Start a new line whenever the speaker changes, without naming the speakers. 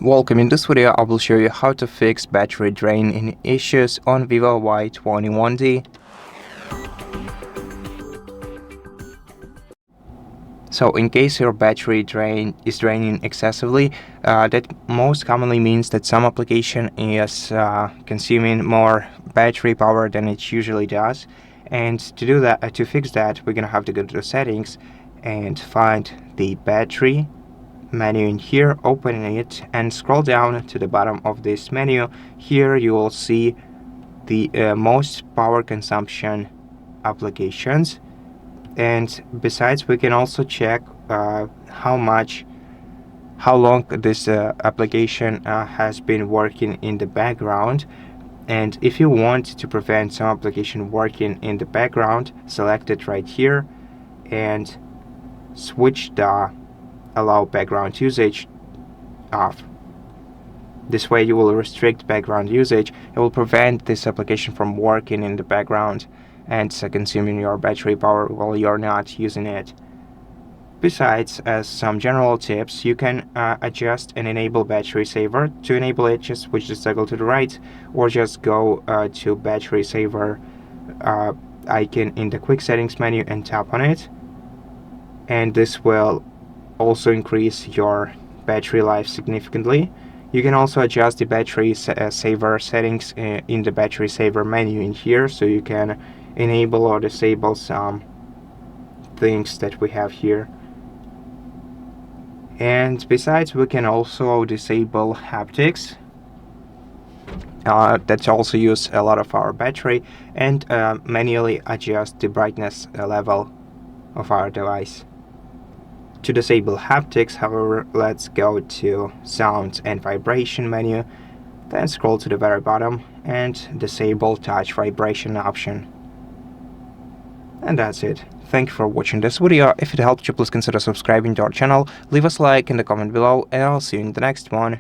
Welcome. In this video, I will show you how to fix battery drain issues on VIVO Y21D. So in case your battery is draining excessively, that most commonly means that some application is consuming more battery power than it usually does. And to do that, to fix that, we're gonna have to go to the settings and find the battery menu in here, open it and scroll down to the bottom of this menu. Here you will see the most power consumption applications, and besides we can also check how long this application has been working in the background. And if you want to prevent some application working in the background, select it right here and switch the allow background usage off. This way you will restrict background usage. It will prevent this application from working in the background and consuming your battery power while you're not using it. Besides, as some general tips, you can adjust and enable battery saver. To enable it, just switch the toggle to the right, or just go to battery saver icon in the quick settings menu and tap on it, and this will also increase your battery life significantly. You can also adjust the battery saver settings in the battery saver menu in here, so you can enable or disable some things that we have here. And besides, we can also disable haptics. That also use a lot of our battery, and manually adjust the brightness level of our device. To disable haptics, however, let's go to sound and vibration menu, then scroll to the very bottom and disable touch vibration option. And that's it. Thank you for watching this video. If it helped you, please consider subscribing to our channel, leave us a like in the comment below, and I'll see you in the next one.